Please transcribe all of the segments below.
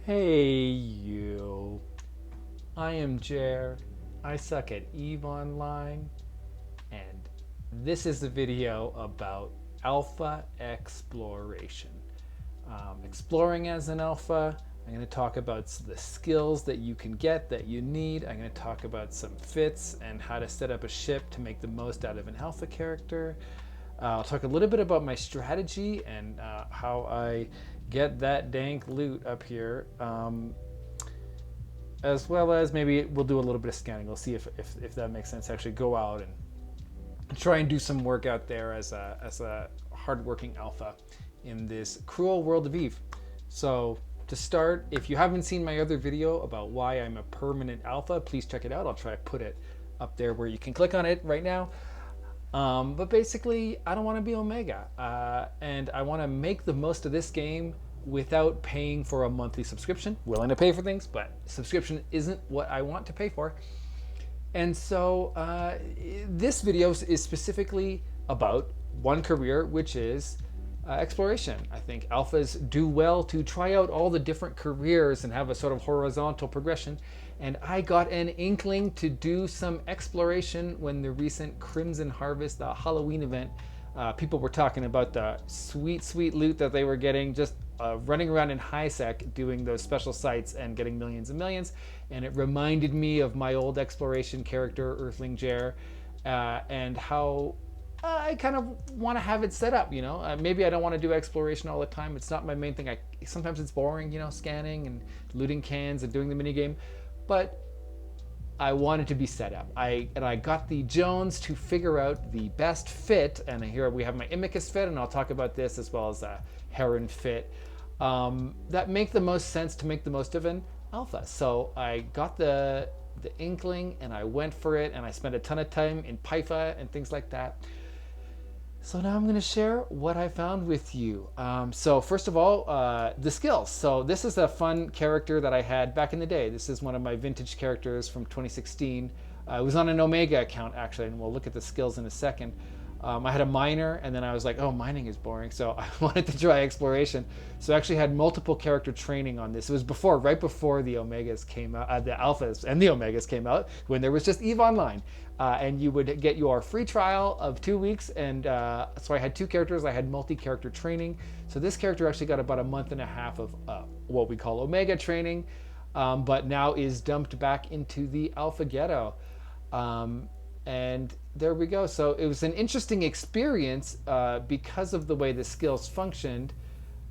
Hey you, I am Jer. I suck at EVE Online, and this is a video about alpha exploration. Exploring as an alpha, I'm going to talk about the skills that you can get that you need. I'm going to talk about some fits and how to set up a ship to make the most out of an alpha character. I'll talk a little bit about my strategy and how I get that dank loot up here, as well as maybe we'll do a little bit of scanning. We'll see if that makes sense. Actually, go out and try and do some work out there as a hardworking alpha in this cruel world of Eve. So to start, if you haven't seen my other video about why I'm a permanent alpha, please check it out. I'll try to put it up there where you can click on it right now. But basically, I don't want to be Omega, and I want to make the most of this game without paying for a monthly subscription. Willing to pay for things, but subscription isn't what I want to pay for. And so this video is specifically about one career, which is exploration. I think alphas do well to try out all the different careers and have a sort of horizontal progression. And I got an inkling to do some exploration when the recent Crimson Harvest, the Halloween event, people were talking about the sweet, sweet loot that they were getting just running around in high sec doing those special sites and getting millions and millions. And it reminded me of my old exploration character, Earthling Jer, and how I kind of want to have it set up, you know. Maybe I don't want to do exploration all the time. It's not my main thing. Sometimes it's boring, you know, scanning and looting cans and doing the mini game. But I wanted to be set up. I got the Jones to figure out the best fit, and here we have my Imicus fit, and I'll talk about this as well as a Heron fit that make the most sense to make the most of an alpha. So I got the inkling, and I went for it, and I spent a ton of time in Python and things like that. So now I'm going to share what I found with you. So first of all, the skills. So this is a fun character that I had back in the day. This is one of my vintage characters from 2016. It was on an Omega account, actually, and we'll look at the skills in a second. I had a miner, and then I was like, oh, mining is boring, so I wanted to try exploration. So I actually had multiple character training on this. It was right before the Omegas came out, the Alphas and the Omegas came out, when there was just EVE Online. And you would get your free trial of 2 weeks, and so I had two characters. I had multi-character training. So this character actually got about a month and a half of what we call Omega training, but now is dumped back into the Alpha Ghetto. And there we go. So it was an interesting experience because of the way the skills functioned.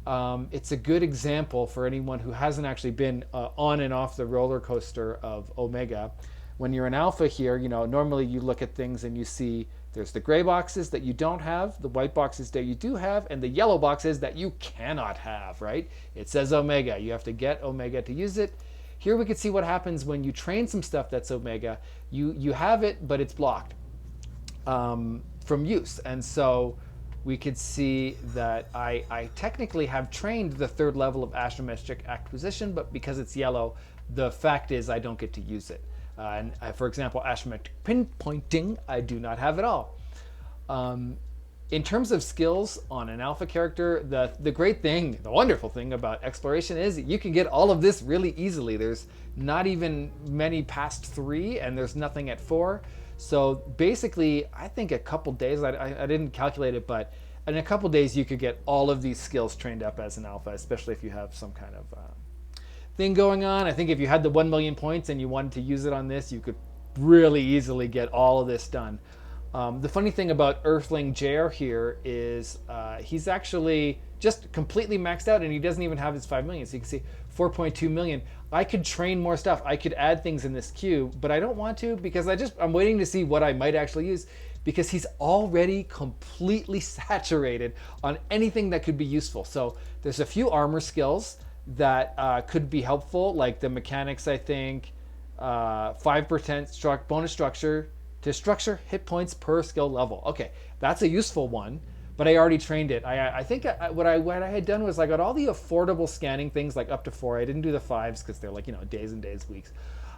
It's a good example for anyone who hasn't actually been on and off the roller coaster of Omega. When you're an alpha here, you know, normally you look at things and you see there's the gray boxes that you don't have, the white boxes that you do have, and the yellow boxes that you cannot have, right? It says Omega. You have to get Omega to use it. Here we can see what happens when you train some stuff that's Omega. You have it, but it's blocked from use. And so we could see that I technically have trained the third level of astrometric acquisition, but because it's yellow, the fact is I don't get to use it. For example, astrometric pinpointing, I do not have at all. In terms of skills on an alpha character, the great thing, the wonderful thing about exploration is you can get all of this really easily. There's not even many past 3, and there's nothing at 4. So basically, I think a couple days, I didn't calculate it, but in a couple days you could get all of these skills trained up as an alpha, especially if you have some kind of thing going on. I think if you had the 1 million points and you wanted to use it on this, you could really easily get all of this done. The funny thing about Earthling Jer here is he's actually just completely maxed out, and he doesn't even have his 5 million. So you can see 4.2 million. I could train more stuff. I could add things in this queue, but I don't want to because I'm waiting to see what I might actually use, because he's already completely saturated on anything that could be useful. So there's a few armor skills that could be helpful, like the mechanics, I think, 5% bonus structure to structure hit points per skill level. Okay, that's a useful one, but I already trained it. I think what I had done was I got all the affordable scanning things, like up to 4. I didn't do the 5s because they're like, you know, days and days, weeks.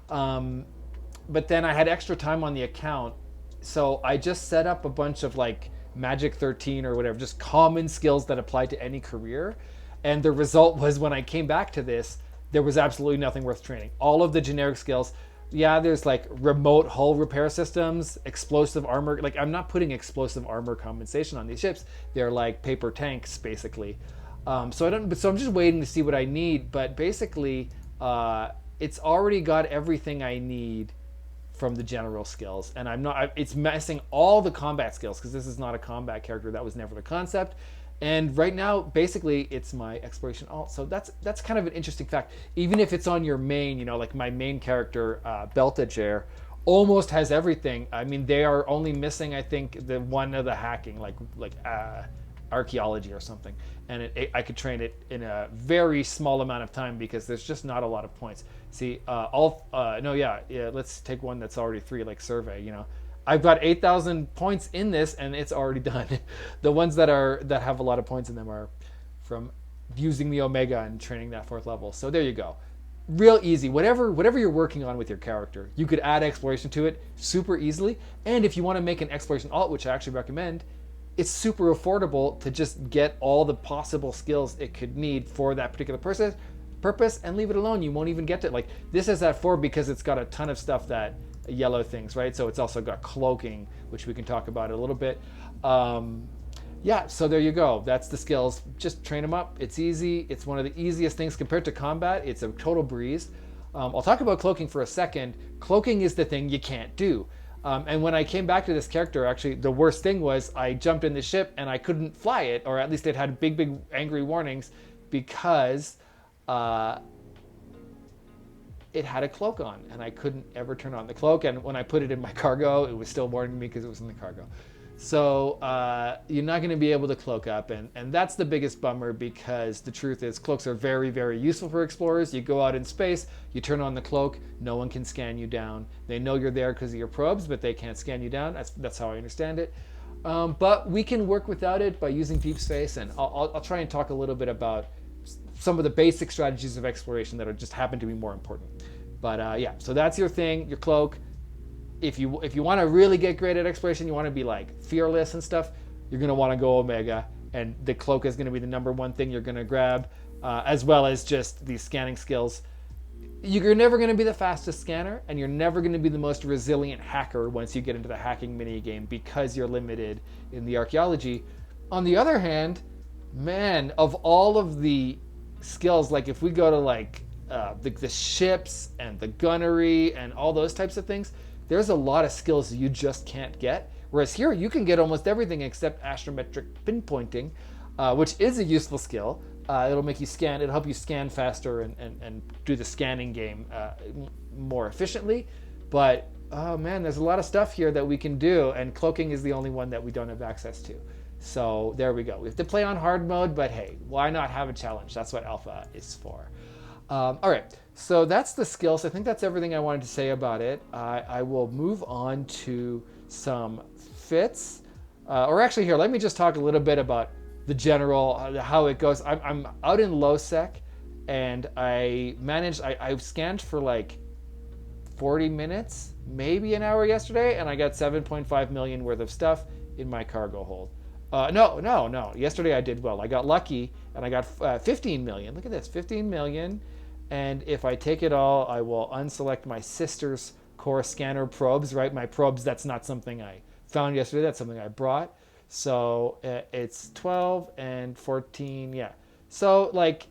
But then I had extra time on the account, so I just set up a bunch of like Magic 13 or whatever, just common skills that apply to any career. And the result was, when I came back to this, there was absolutely nothing worth training. All of the generic skills, yeah, there's like remote hull repair systems, explosive armor. Like, I'm not putting explosive armor compensation on these ships. They're like paper tanks, basically. So I'm just waiting to see what I need. But basically, it's already got everything I need from the general skills, and it's missing all the combat skills because this is not a combat character. That was never the concept. And right now, basically, it's my exploration alt. So that's kind of an interesting fact. Even if it's on your main, you know, like my main character, Beltager, almost has everything. I mean, they are only missing, I think, the one of the hacking, like archaeology or something. And I could train it in a very small amount of time because there's just not a lot of points. See, let's take one that's already 3, like survey, you know. I've got 8,000 points in this, and it's already done. The ones that have a lot of points in them are from using the Omega and training that 4th level. So there you go. Real easy. Whatever you're working on with your character, you could add exploration to it super easily. And if you want to make an exploration alt, which I actually recommend, it's super affordable to just get all the possible skills it could need for that particular purpose and leave it alone. You won't even get to it. Like, this is at 4 because it's got a ton of stuff that yellow things, right? So it's also got cloaking, which we can talk about a little bit. Yeah, so there you go. That's the skills. Just train them up. It's easy. It's one of the easiest things compared to combat. It's a total breeze. I'll talk about cloaking for a second. Cloaking is the thing you can't do. And when I came back to this character, actually, the worst thing was I jumped in the ship and I couldn't fly it, or at least it had big angry warnings because it had a cloak on, and I couldn't ever turn on the cloak. And when I put it in my cargo, it was still warning me because it was in the cargo. So you're not going to be able to cloak up, and that's the biggest bummer, because the truth is cloaks are very, very useful for explorers. You go out in space, you turn on the cloak, no one can scan you down. They know you're there because of your probes, but they can't scan you down. That's how I understand it. But we can work without it by using deep space, and I'll try and talk a little bit about some of the basic strategies of exploration that just happen to be more important. But yeah, so that's your thing, your cloak. If you want to really get great at exploration, you want to be like fearless and stuff, you're going to want to go Omega, and the cloak is going to be the #1 thing you're going to grab, as well as just these scanning skills. You're never going to be the fastest scanner, and you're never going to be the most resilient hacker once you get into the hacking minigame because you're limited in the archaeology. On the other hand, man, of all of the skills, like if we go to like the ships and the gunnery and all those types of things, there's a lot of skills you just can't get. Whereas here you can get almost everything except astrometric pinpointing, which is a useful skill. It'll make you scan, it'll help you scan faster and do the scanning game more efficiently. But oh man, there's a lot of stuff here that we can do, and cloaking is the only one that we don't have access to. So there we go. We have to play on hard mode, but hey, why not have a challenge? That's what alpha is for. All right, so that's the skills. I think that's everything I wanted to say about it. I will move on to some fits. Or actually here, let me just talk a little bit about the general, how it goes. I'm out in lowsec, and I scanned for like 40 minutes, maybe an hour yesterday, and I got 7.5 million worth of stuff in my cargo hold. No. Yesterday I did well. I got lucky, and I got 15 million. Look at this, 15 million. And if I take it all, I will unselect my sister's core scanner probes, right? My probes, that's not something I found yesterday. That's something I brought. So it's 12 and 14, yeah. So like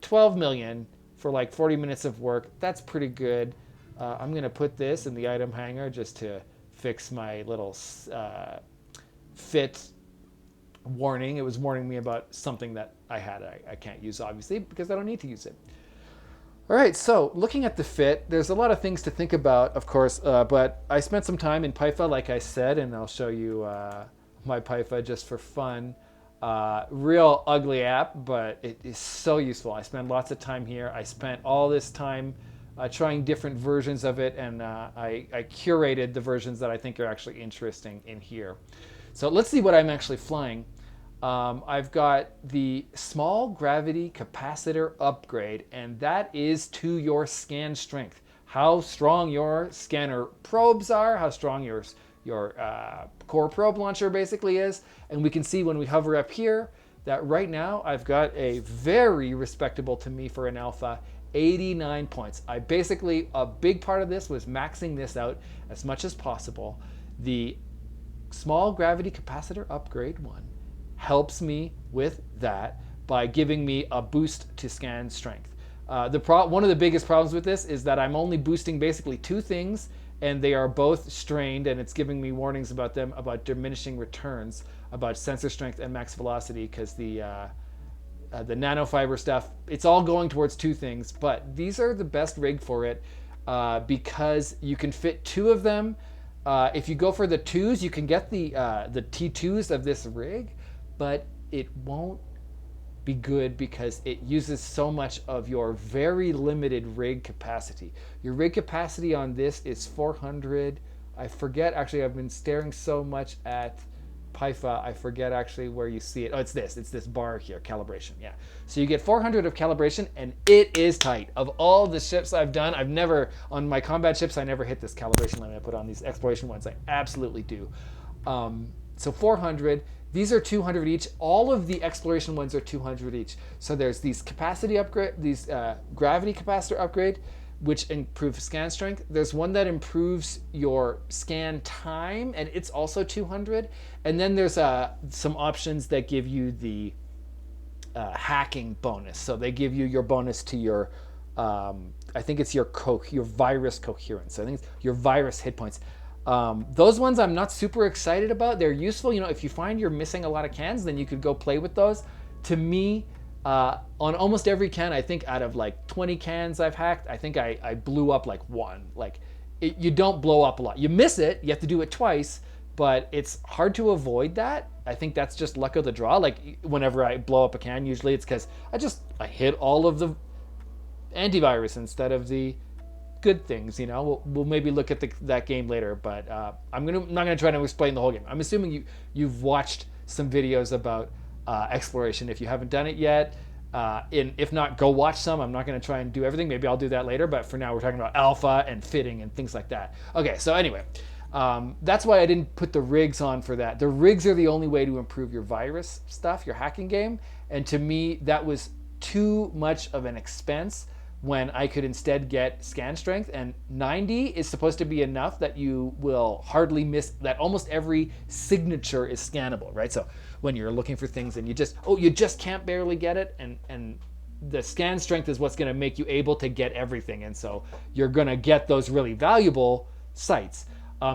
12 million for like 40 minutes of work. That's pretty good. I'm going to put this in the item hanger just to fix my little fit warning. It was warning me about something that I had I can't use, obviously, because I don't need to use it. All right, so looking at the fit, there's a lot of things to think about, of course, but I spent some time in Python, like I said, and I'll show you my Python just for fun. Real ugly app, but it is so useful. I spend lots of time here. I spent all this time trying different versions of it, and I curated the versions that I think are actually interesting in here. So let's see what I'm actually flying. I've got the small gravity capacitor upgrade, and that is to your scan strength. How strong your scanner probes are, how strong your core probe launcher basically is. And we can see when we hover up here, that right now I've got a very respectable, to me for an alpha, 89 points. I basically, a big part of this was maxing this out as much as possible. The small gravity capacitor upgrade one helps me with that by giving me a boost to scan strength. One of the biggest problems with this is that I'm only boosting basically two things, and they are both strained, and it's giving me warnings about them, about diminishing returns, about sensor strength and max velocity, because the nanofiber stuff, it's all going towards two things, but these are the best rig for it because you can fit two of them. If you go for the twos, you can get the T2s of this rig, but it won't be good because it uses so much of your very limited rig capacity. Your rig capacity on this is 400. I forget, actually, I've been staring so much at PIFA, I forget actually where you see it. Oh, it's this bar here, calibration, yeah. So you get 400 of calibration, and it is tight. Of all the ships I've done, I've never, on my combat ships, I never hit this calibration limit I put on these exploration ones. I absolutely do. So 400, these are 200 each. All of the exploration ones are 200 each. So there's these capacity upgrade, these gravity capacitor upgrade, which improves scan strength. There's one that improves your scan time, and it's also 200. And then there's some options that give you the hacking bonus. So they give you your bonus to your, I think it's your virus coherence. So I think it's your virus hit points. Those ones I'm not super excited about. They're useful. You know, if you find you're missing a lot of cans, then you could go play with those. To me, on almost every can, I think out of like 20 cans I've hacked, I think I blew up like one. Like, you don't blow up a lot. You miss it, you have to do it twice, but it's hard to avoid that. I think that's just luck of the draw. Like, whenever I blow up a can, usually it's because I hit all of the antivirus instead of the good things. You know, we'll maybe look at that game later, but I'm not gonna try to explain the whole game. I'm assuming you've watched some videos about exploration. If you haven't done it yet, if not, go watch some. I'm not going to try and do everything. Maybe I'll do that later, but for now we're talking about alpha and fitting and things like that. Okay, so anyway, that's why I didn't put the rigs on for that. The rigs are the only way to improve your virus stuff, your hacking game, and to me that was too much of an expense when I could instead get scan strength, and 90 is supposed to be enough that you will hardly miss, that almost every signature is scannable, right? So when you're looking for things and you just can't barely get it, and the scan strength is what's gonna make you able to get everything, and so you're gonna get those really valuable sites.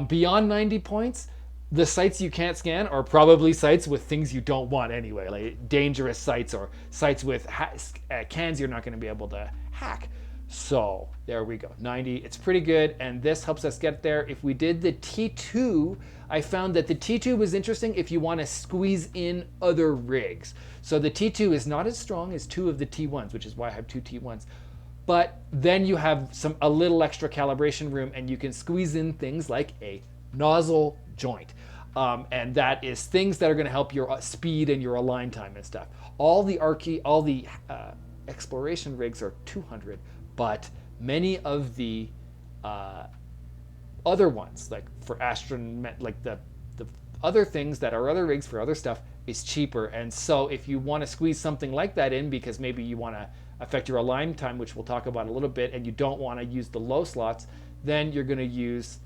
Beyond 90 points, the sites you can't scan are probably sites with things you don't want anyway, like dangerous sites or sites with cans you're not gonna be able to hack. So there we go, 90, it's pretty good, and this helps us get there. If we did the T2, I found that the T2 was interesting if you want to squeeze in other rigs. So the T2 is not as strong as two of the T1s, which is why I have two T1s, but then you have a little extra calibration room, and you can squeeze in things like a nozzle joint. And that is things that are going to help your speed and your align time and stuff. All the exploration rigs are 200, but many of the other ones, like for like the other things that are other rigs for other stuff, is cheaper. And so if you want to squeeze something like that in because maybe you want to affect your align time, which we'll talk about a little bit, and you don't want to use the low slots, then you're going to use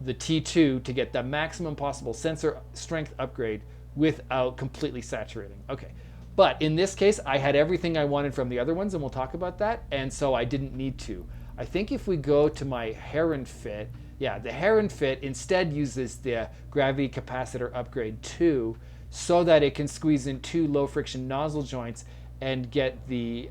the T2 to get the maximum possible sensor strength upgrade without completely saturating. Okay. But in this case, I had everything I wanted from the other ones, and we'll talk about that, and so I didn't need to. I think if we go to my Heron Fit, yeah, the Heron Fit instead uses the gravity capacitor upgrade 2 so that it can squeeze in two low friction nozzle joints and get the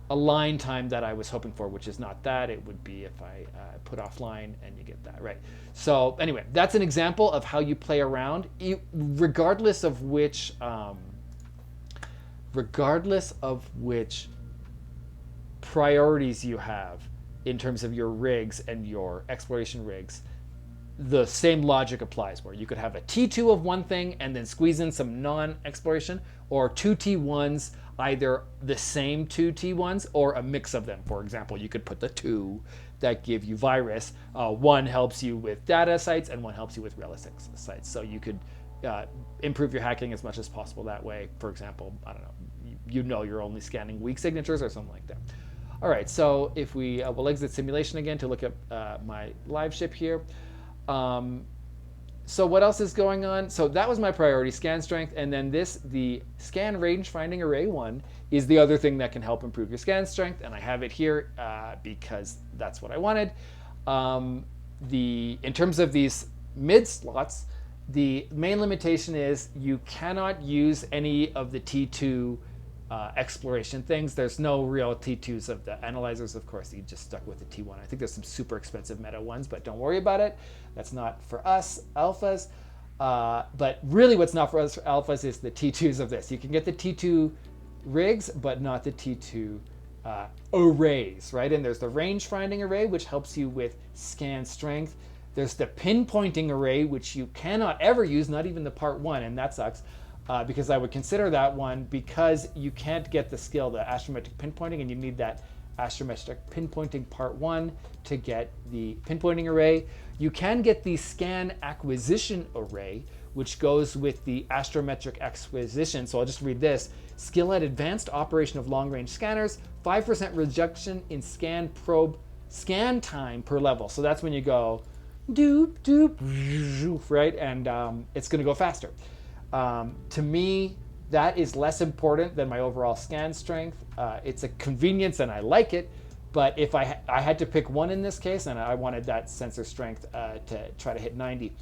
align time that I was hoping for, which is not that. It would be if I put offline and you get that, right? So anyway, that's an example of how you play around, regardless of which priorities you have in terms of your rigs and your exploration rigs. The same logic applies, where you could have a T2 of one thing and then squeeze in some non-exploration, or two T1s, either the same two T1s or a mix of them. For example, you could put the two that give you virus. One helps you with data sites and one helps you with Relic sites. So you could improve your hacking as much as possible that way. For example, I don't know, you're only scanning weak signatures or something like that. All right, so if we will exit simulation again to look at my live ship here. So what else is going on? So that was my priority, scan strength, and then the scan range finding array one is the other thing that can help improve your scan strength, and I have it here because that's what I wanted. In terms of these mid slots, the main limitation is you cannot use any of the T2 exploration things. There's no real T2s of the analyzers. Of course, you just stuck with the T1. I think there's some super expensive meta ones, but don't worry about it. That's not for us alphas. But really what's not for us alphas is the T2s of this. You can get the T2 rigs, but not the T2 arrays, right? And there's the range finding array, which helps you with scan strength. There's the pinpointing array, which you cannot ever use, not even the part one, and that sucks. Because I would consider that one because you can't get the skill, the astrometric pinpointing, and you need that astrometric pinpointing part one to get the pinpointing array. You can get the scan acquisition array, which goes with the astrometric acquisition. So I'll just read this. Skill at advanced operation of long-range scanners, 5% reduction in scan probe scan time per level. So that's when you go doop, doop, right? And it's going to go faster. To me, that is less important than my overall scan strength. It's a convenience and I like it, but if I had to pick one in this case, and I wanted that sensor strength to try to hit 90.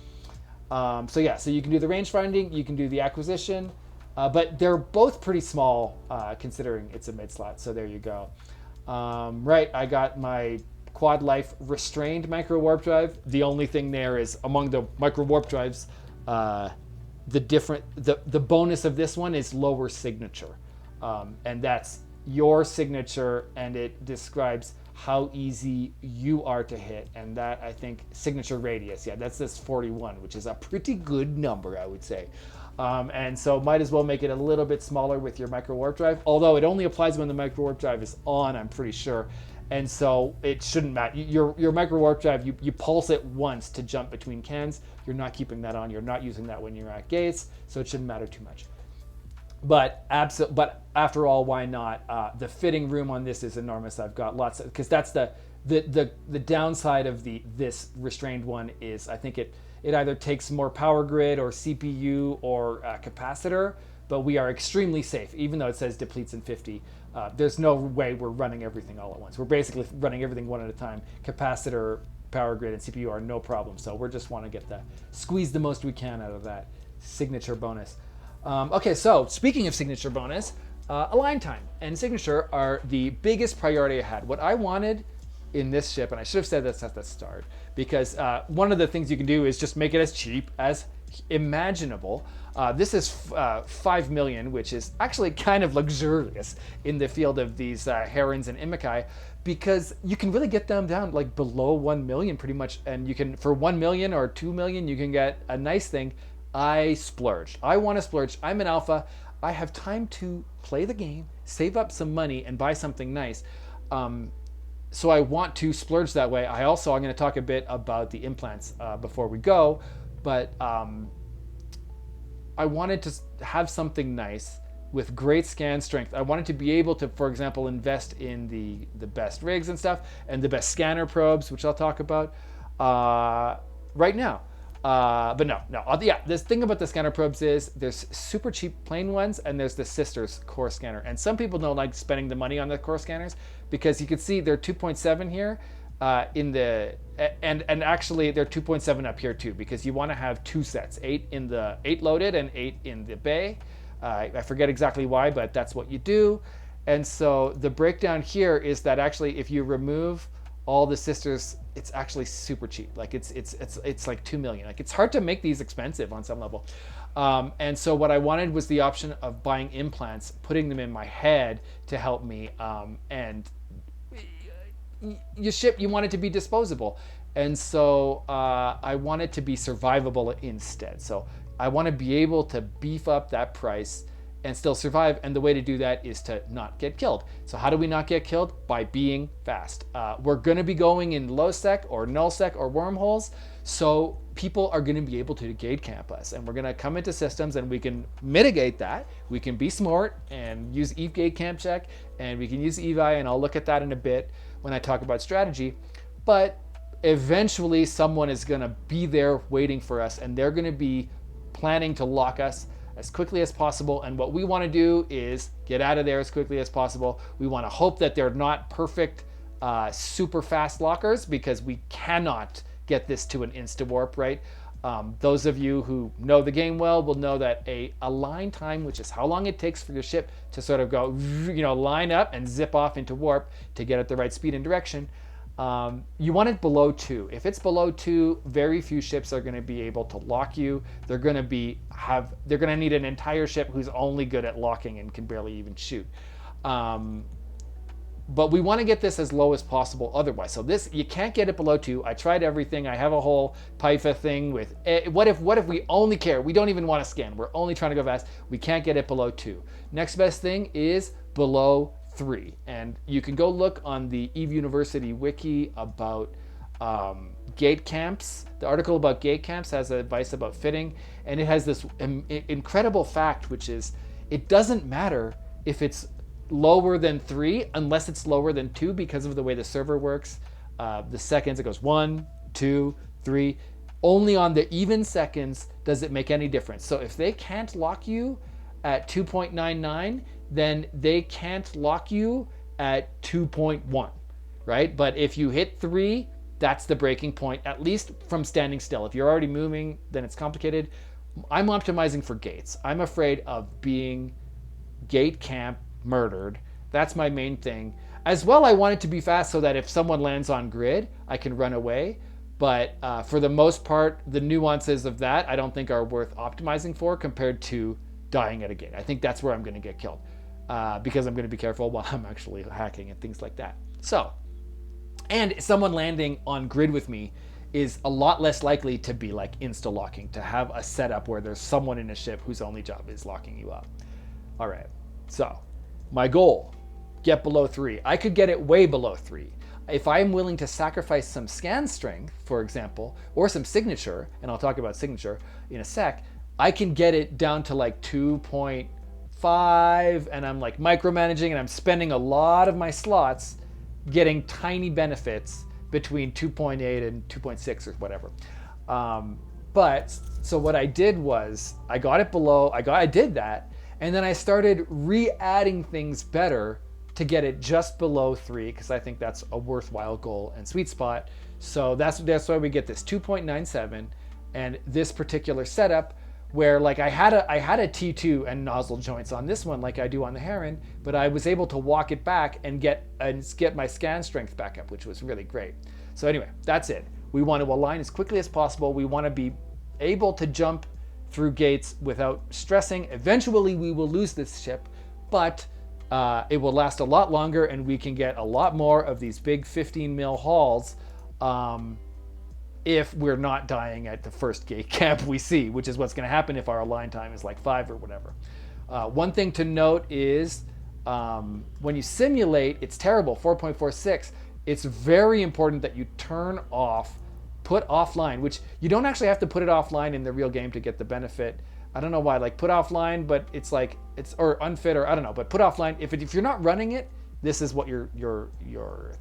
So yeah, so you can do the range finding, you can do the acquisition, but they're both pretty small considering it's a mid slot, so there you go. Right, I got my quad life restrained micro warp drive. The only thing there is among the micro warp drives, the bonus of this one is lower signature, and that's your signature, and it describes how easy you are to hit, and that I think signature radius, yeah, that's this 41, which is a pretty good number, I would say. And so might as well make it a little bit smaller with your micro warp drive, although it only applies when the micro warp drive is on, I'm pretty sure. And so it shouldn't matter. Your micro warp drive, you pulse it once to jump between cans. You're not keeping that on. You're not using that when you're at gates, so it shouldn't matter too much. But after all, why not? The fitting room on this is enormous. I've got lots of, because that's the downside of this restrained one is I think it either takes more power grid or CPU or capacitor, but we are extremely safe, even though it says depletes in 50. There's no way we're running everything all at once. We're basically running everything one at a time. Capacitor, power grid, and CPU are no problem. So we just want to squeeze the most we can out of that signature bonus. Okay, so speaking of signature bonus, align time and signature are the biggest priority I had. What I wanted in this ship, and I should have said this at the start, because one of the things you can do is just make it as cheap as imaginable. This is 5 million, which is actually kind of luxurious in the field of these herons and imici, because you can really get them down like below 1 million pretty much, and you can, for 1 million or 2 million, you can get a nice thing. I splurged. I want to splurge. I'm an alpha. I have time to play the game, save up some money, and buy something nice. So I want to splurge that way. I'm going to talk a bit about the implants before we go, but I wanted to have something nice with great scan strength. I wanted to be able to, for example, invest in the best rigs and stuff, and the best scanner probes, which I'll talk about right now. But no. Yeah, this thing about the scanner probes is there's super cheap plain ones, and there's the Sisters core scanner. And some people don't like spending the money on the core scanners because you can see they're 2.7 here in the, and actually they're 2.7 up here too, because you want to have two sets, 8 loaded and 8 in the bay. I forget exactly why, but that's what you do. And so the breakdown here is that actually if you remove all the Sisters, it's actually super cheap. Like it's like 2 million. Like it's hard to make these expensive on some level. And so what I wanted was the option of buying implants, putting them in my head to help me. And you want it to be disposable. And so I want it to be survivable instead. So I want to be able to beef up that price and still survive. And the way to do that is to not get killed. So how do we not get killed? By being fast. We're going to be going in lowsec or nullsec or wormholes. So people are going to be able to gate camp us, and we're going to come into systems and we can mitigate that. We can be smart and use Eve gate camp check, and we can use Evi, and I'll look at that in a bit when I talk about strategy. But eventually someone is going to be there waiting for us, and they're going to be planning to lock us as quickly as possible. And what we want to do is get out of there as quickly as possible. We want to hope that they're not perfect, super fast lockers, because we cannot get this to an insta warp, right? Those of you who know the game well will know that a line time, which is how long it takes for your ship to sort of go, line up and zip off into warp to get at the right speed and direction, you want it below 2. If it's below 2, very few ships are going to be able to lock you. They're going to need an entire ship who's only good at locking and can barely even shoot. But we want to get this as low as possible otherwise. So this, you can't get it below 2. I tried everything. I have a whole PIFA thing with, what if we only care? We don't even want to scan. We're only trying to go fast. We can't get it below 2. Next best thing is below 3. And you can go look on the Eve University wiki about gate camps. The article about gate camps has advice about fitting. And it has this incredible fact, which is it doesn't matter if it's lower than 3 unless it's lower than 2, because of the way the server works. The seconds, it goes 1, 2, 3. Only on the even seconds does it make any difference. So if they can't lock you at 2.99, then they can't lock you at 2.1, right? But if you hit 3, that's the breaking point, at least from standing still. If you're already moving, then it's complicated. I'm optimizing for gates. I'm afraid of being gate camp murdered. That's my main thing. As well, I want it to be fast so that if someone lands on grid, I can run away. But for the most part, the nuances of that I don't think are worth optimizing for compared to dying at a gate. I think that's where I'm going to get killed because I'm going to be careful while I'm actually hacking and things like that. So, and someone landing on grid with me is a lot less likely to be like insta-locking, to have a setup where there's someone in a ship whose only job is locking you up. All right, so my goal, get below 3. I could get it way below 3. If I'm willing to sacrifice some scan strength, for example, or some signature, and I'll talk about signature in a sec, I can get it down to like 2.5, and I'm like micromanaging, and I'm spending a lot of my slots getting tiny benefits between 2.8 and 2.6 or whatever. But so what I did was I got it below, I did that, and then I started re-adding things better to get it just below 3, because I think that's a worthwhile goal and sweet spot. So that's why we get this 2.97 and this particular setup where like I had a T2 and nozzle joints on this one like I do on the Heron, but I was able to walk it back and get my scan strength back up, which was really great. So anyway, that's it. We want to align as quickly as possible. We want to be able to jump through gates without stressing. Eventually we will lose this ship, but it will last a lot longer, and we can get a lot more of these big 15 mil hauls if we're not dying at the first gate camp we see, which is what's going to happen if our align time is like 5 or whatever. One thing to note is when you simulate, it's terrible, 4.46. It's very important that you turn off, put offline, which you don't actually have to put it offline in the real game to get the benefit. I don't know why, like put offline, but it's like, or unfit, or I don't know, but put offline. If you're not running it, this is what your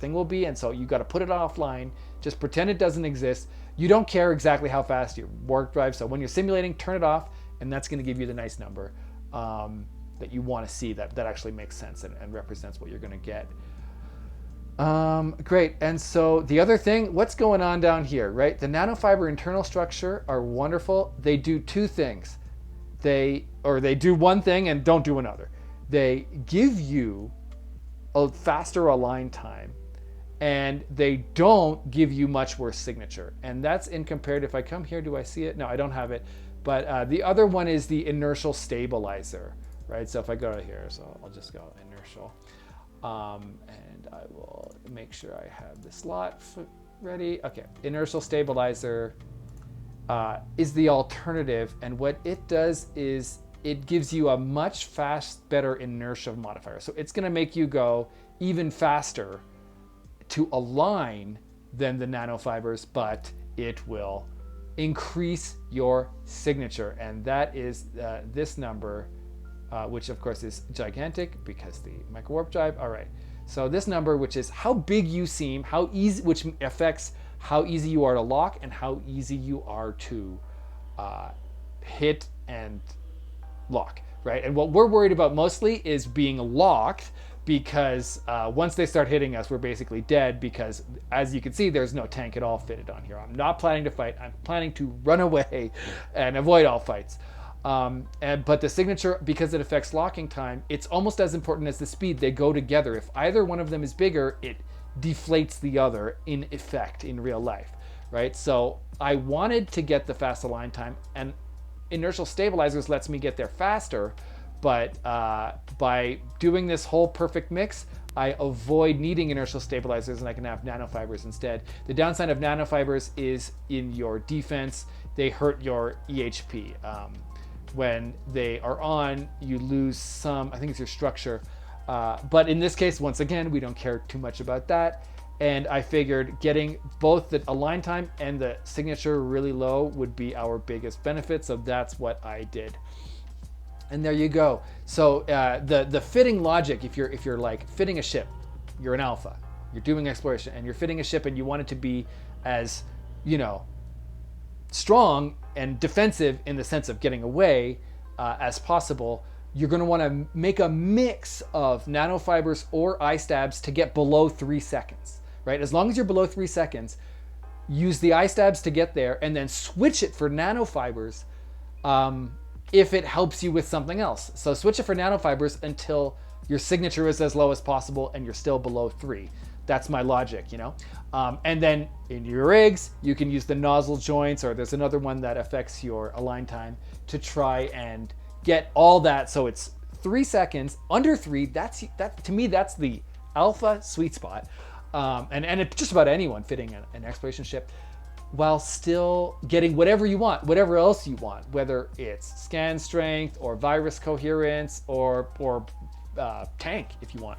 thing will be. And so you got to put it offline, just pretend it doesn't exist. You don't care exactly how fast your warp drive. So when you're simulating, turn it off, and that's going to give you the nice number that you want to see, that actually makes sense and represents what you're going to get. Great. And so the other thing, what's going on down here, right? The nanofiber internal structure are wonderful. They do 2 things. They do one thing and don't do another. They give you a faster align time, and they don't give you much worse signature. And that's in compared, if I come here, do I see it? No, I don't have it. But the other one is the inertial stabilizer, right? So if I go to here, so I'll just go inertial. And I will make sure I have the slot ready. Okay, inertial stabilizer is the alternative, and what it does is it gives you a much better inertia modifier. So it's going to make you go even faster to align than the nanofibers, but it will increase your signature. And that is this number, which of course is gigantic because the Microwarpdrive. All right. So this number, which is how big you seem, how easy, which affects how easy you are to lock and how easy you are to hit and lock, right? And what we're worried about mostly is being locked, because once they start hitting us, we're basically dead, because as you can see, there's no tank at all fitted on here. I'm not planning to fight. I'm planning to run away and avoid all fights. But the signature, because it affects locking time, it's almost as important as the speed. They go together. If either one of them is bigger, it deflates the other in effect in real life, right? So I wanted to get the fast align time, and inertial stabilizers lets me get there faster, but by doing this whole perfect mix, I avoid needing inertial stabilizers and I can have nanofibers instead. The downside of nanofibers is in your defense. They hurt your EHP. When they are on, you lose some, I think it's your structure. But in this case, once again, we don't care too much about that. And I figured getting both the align time and the signature really low would be our biggest benefit. So that's what I did. And there you go. So the fitting logic, if you're like fitting a ship, you're an alpha, you're doing exploration, and you're fitting a ship, and you want it to be as, strong and defensive in the sense of getting away as possible. You're going to want to make a mix of nanofibers or eye stabs to get below 3 seconds, right? As long as you're below 3 seconds, use the eye stabs to get there, and then switch it for nanofibers. If it helps you with something else. So switch it for nanofibers until your signature is as low as possible and you're still below 3. That's my logic, And then in your rigs, you can use the nozzle joints, or there's another one that affects your align time, to try and get all that so it's 3 seconds, under 3. That to me, that's the alpha sweet spot. And it's just about anyone fitting an exploration ship, while still getting whatever you want, whatever else you want, whether it's scan strength or virus coherence or tank if you want,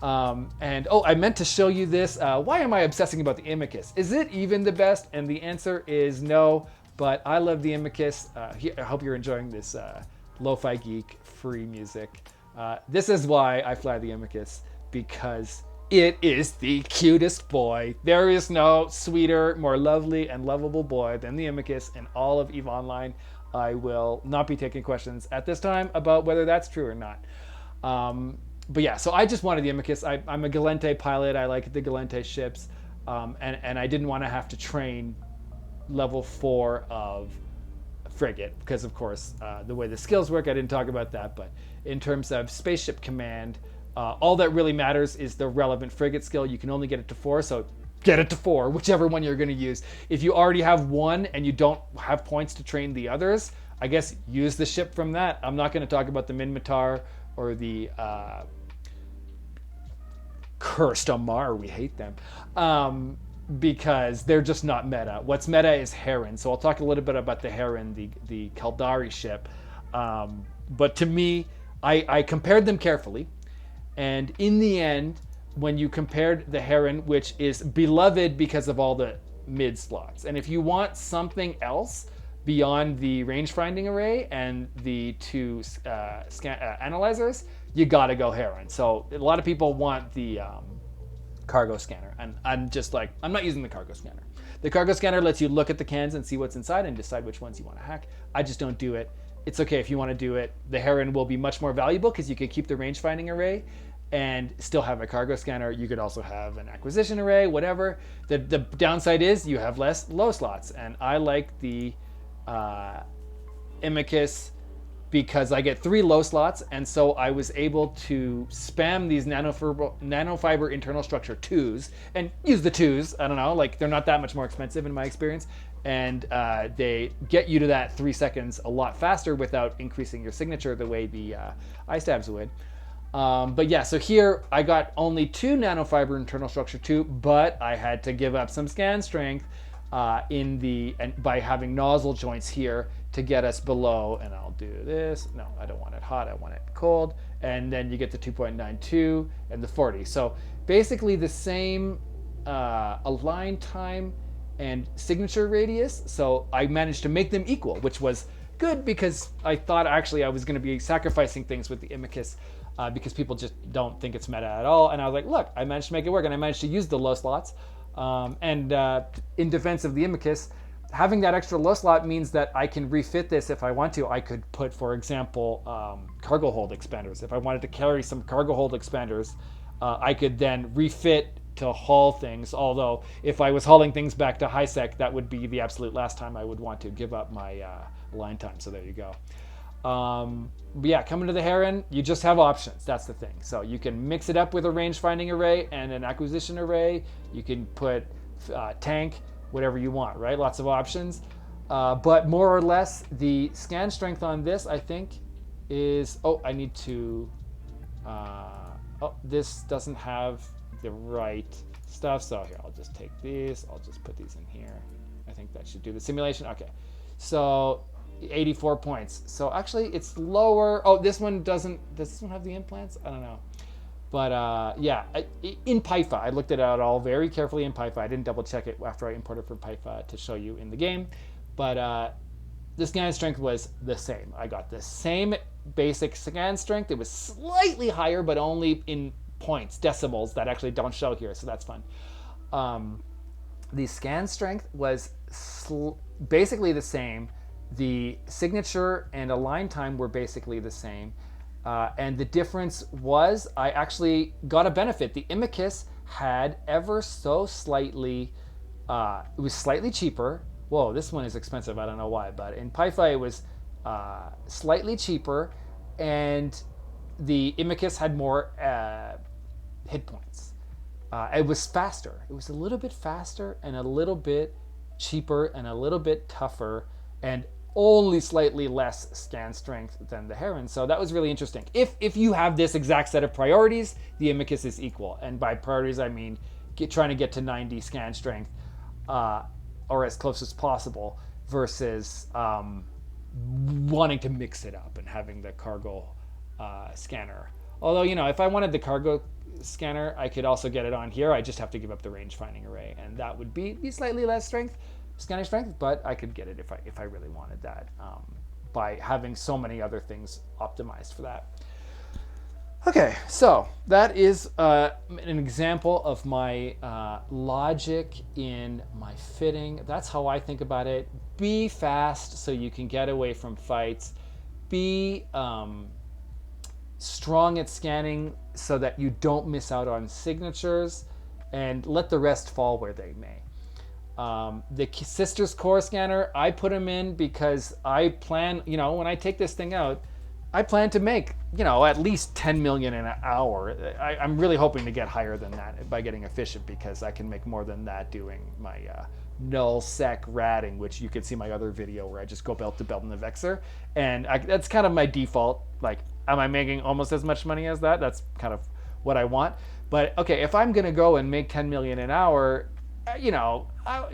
And I meant to show you this. Why am I obsessing about the Imicus? Is it even the best? And the answer is no, but I love the Imicus. I hope you're enjoying this lo-fi geek free music. This is why I fly the Imicus, because it is the cutest boy. There is no sweeter, more lovely and lovable boy than the Imicus in all of EVE Online. I will not be taking questions at this time about whether that's true or not. But yeah, so I just wanted the Imicus. I'm a Galente pilot. I like the Galente ships. And I didn't want to have to train level 4 of frigate, because of course, the way the skills work, I didn't talk about that. But in terms of spaceship command, all that really matters is the relevant frigate skill. You can only get it to 4, so get it to 4, whichever one you're going to use. If you already have 1 and you don't have points to train the others, I guess use the ship from that. I'm not going to talk about the Minmatar or the Cursed Amar. We hate them because they're just not meta. What's meta is Heron. So I'll talk a little bit about the Heron, the Kaldari ship. But to me, I compared them carefully. And in the end, when you compared the Heron, which is beloved because of all the mid slots, and if you want something else beyond the Rangefinding array and the 2 analyzers, you gotta go Heron. So a lot of people want the cargo scanner, and I'm just like, I'm not using the cargo scanner. The cargo scanner lets you look at the cans and see what's inside and decide which ones you want to hack. I just don't do it. It's okay if you want to do it. The Heron will be much more valuable because you can keep the Rangefinding array and still have a cargo scanner. You could also have an acquisition array, whatever. The downside is you have less low slots, and I like the Imicus because I get 3 low slots, and so I was able to spam these nanofiber internal structure 2s and use the 2s. I don't know, like they're not that much more expensive in my experience, and they get you to that 3 seconds a lot faster without increasing your signature the way the eye stabs would. But yeah, so here I got only 2 nanofiber internal structure 2, but I had to give up some scan strength by having nozzle joints here to get us below, and I'll do this. No, I don't want it hot, I want it cold. And then you get the 2.92 and the 40. So basically the same align time and signature radius. So I managed to make them equal, which was good because I thought actually I was going to be sacrificing things with the Imicus because people just don't think it's meta at all. And I was like, look, I managed to make it work, and I managed to use the low slots. In defense of the Imicus, having that extra low slot means that I can refit this if I want to. I could put, for example, cargo hold expanders. If I wanted to carry some cargo hold expanders, I could then refit to haul things. Although if I was hauling things back to high sec, that would be the absolute last time I would want to give up my line time. So there you go. But yeah, coming to the Heron, you just have options. That's the thing. So you can mix it up with a range-finding array and an acquisition array. You can put tank, whatever you want, right? Lots of options. But more or less, the scan strength on this, I think, is... Oh, I need to... oh, this doesn't have the right stuff. So here, I'll just take these. I'll just put these in here. I think that should do the simulation. Okay. So 84 points. So actually, it's lower. Oh, this one doesn't... Does this one have the implants? I don't know. But yeah, in Python, I looked it out all very carefully in Python. I didn't double check it after I imported from Python to show you in the game. But the scan strength was the same. I got the same basic scan strength. It was slightly higher, but only in points, decimals that actually don't show here. So that's fun. The scan strength was basically the same. The signature and align time were basically the same. And the difference was I actually got a benefit. The Imicus had ever so slightly, it was slightly cheaper. Whoa, this one is expensive. I don't know why, but in Python it was slightly cheaper, and the Imicus had more hit points. It was faster. It was a little bit faster and a little bit cheaper and a little bit tougher, and only slightly less scan strength than the Heron. So that was really interesting. If you have this exact set of priorities, the Imicus is equal. And by priorities, I mean trying to get to 90 scan strength or as close as possible versus wanting to mix it up and having the cargo scanner. Although, you know, if I wanted the cargo scanner, I could also get it on here. I just have to give up the range finding array, and that would be slightly less scanning strength, but I could get it if I really wanted that by having so many other things optimized for that. Okay, so that is an example of my logic in my fitting. That's how I think about it. Be fast so you can get away from fights. Be strong at scanning so that you don't miss out on signatures, and let the rest fall where they may. The Sisters Core Scanner, I put them in because I plan, you know, when I take this thing out, I plan to make, you know, at least 10 million in an hour. I'm really hoping to get higher than that by getting efficient, because I can make more than that doing my nullsec ratting, which you can see my other video where I just go belt to belt in the Vexer. And that's kind of my default. Like, am I making almost as much money as that? That's kind of what I want. But okay, if I'm going to go and make 10 million an hour, you know,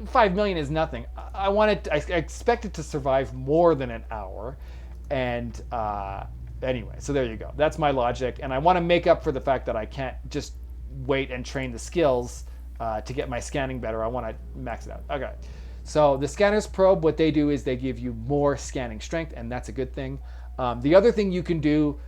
5 million is nothing. I expect it to survive more than an hour. And anyway, so there you go. That's my logic. And I want to make up for the fact that I can't just wait and train the skills to get my scanning better. I want to max it out. Okay. So the Scanner's Probe, what they do is they give you more scanning strength, and that's a good thing. The other thing you can do,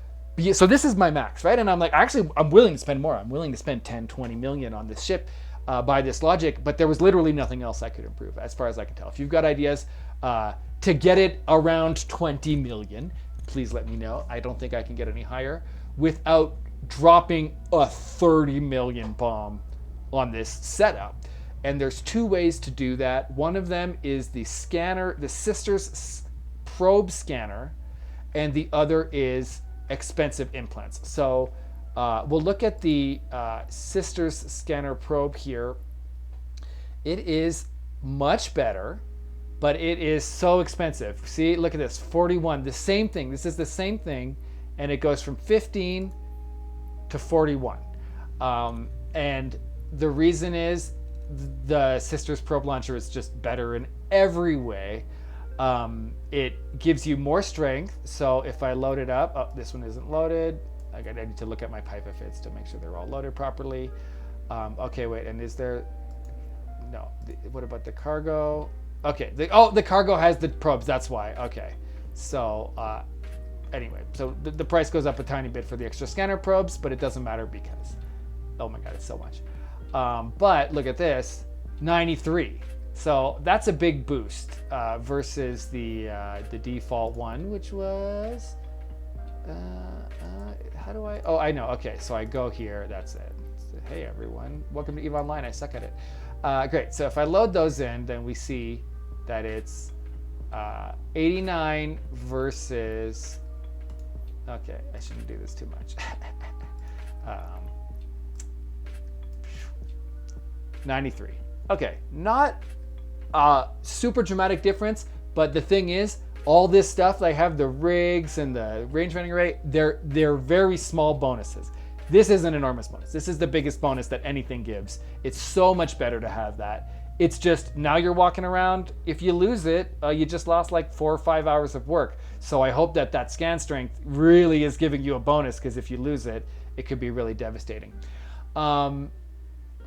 so this is my max, right? And I'm like, actually, I'm willing to spend more. I'm willing to spend 10, 20 million on this ship. By this logic, but there was literally nothing else I could improve as far as I can tell. If you've got ideas to get it around 20 million, please let me know. I don't think I can get any higher without dropping a 30 million bomb on this setup. And there's two ways to do that. One of them is the scanner, the Sisters Probe Scanner, and the other is expensive implants. So we'll look at the Sisters Scanner Probe here. It is much better, but it is so expensive. See, look at this, 41, the same thing. This is the same thing, and it goes from 15 to 41. And the reason is the Sisters Probe Launcher is just better in every way. It gives you more strength. So if I load it up, oh, this one isn't loaded. I need to look at my pipe fits to make sure they're all loaded properly. Okay, wait, and is there, no, what about the cargo? Okay, the cargo has the probes, that's why, okay. So anyway, so the price goes up a tiny bit for the extra scanner probes, but it doesn't matter because, oh my God, it's so much. But look at this, 93. So that's a big boost versus the default one, which was, how do I, oh, I know, okay, so I go here, that's it. So, hey everyone, welcome to EVE Online, I suck at it. Great, so if I load those in, then we see that it's 89 versus, okay, I shouldn't do this too much. 93. Okay, not a super dramatic difference, but the thing is, all this stuff, I have the rigs and the rangefinding array, they're very small bonuses. This is an enormous bonus. This is the biggest bonus that anything gives. It's so much better to have that. It's just, now you're walking around, if you lose it, you just lost like 4 or 5 hours of work. So I hope that that scan strength really is giving you a bonus, because if you lose it, it could be really devastating.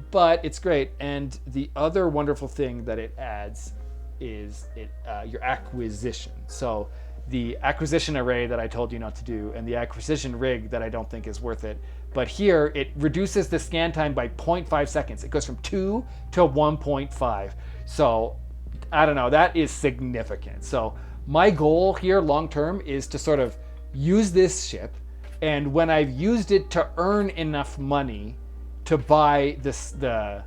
But it's great. And the other wonderful thing that it adds is your acquisition. So the acquisition array that I told you not to do, and the acquisition rig that I don't think is worth it. But here it reduces the scan time by 0.5 seconds. It goes from 2 to 1.5. So I don't know, that is significant. So my goal here long term is to sort of use this ship, and when I've used it to earn enough money to buy the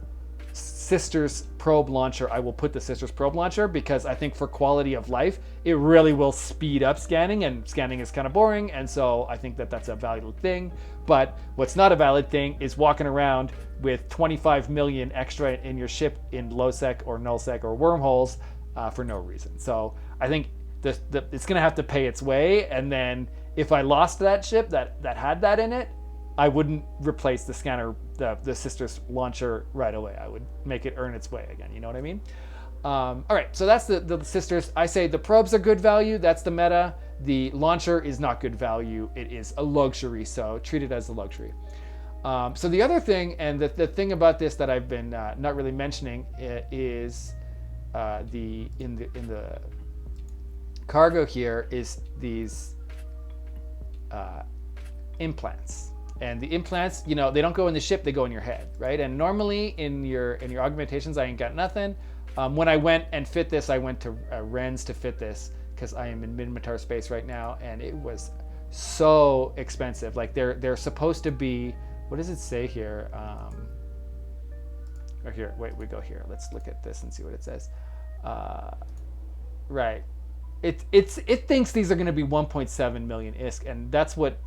Sisters probe launcher, I will put the Sisters probe launcher, because I think for quality of life, it really will speed up scanning, and scanning is kind of boring. And so I think that that's a valuable thing. But what's not a valid thing is walking around with 25 million extra in your ship in lowsec or nullsec or wormholes for no reason. So I think it's going to have to pay its way. And then if I lost that ship that had that in it, I wouldn't replace the scanner, the Sisters launcher right away. I would make it earn its way again. You know what I mean? All right, so that's the Sisters. I say the probes are good value. That's the meta. The launcher is not good value. It is a luxury, so treat it as a luxury. So the other thing, and the thing about this that I've been not really mentioning is in the cargo here is these implants. And the implants, you know, they don't go in the ship, they go in your head, right? And normally in your augmentations, I ain't got nothing. When I went and fit this, I went to Rens to fit this, because I am in Minmatar space right now, and it was so expensive. Like they're supposed to be, what does it say here? Or here, wait, we go here. Let's look at this and see what it says. Right, it thinks these are going to be 1.7 million ISK, and that's what.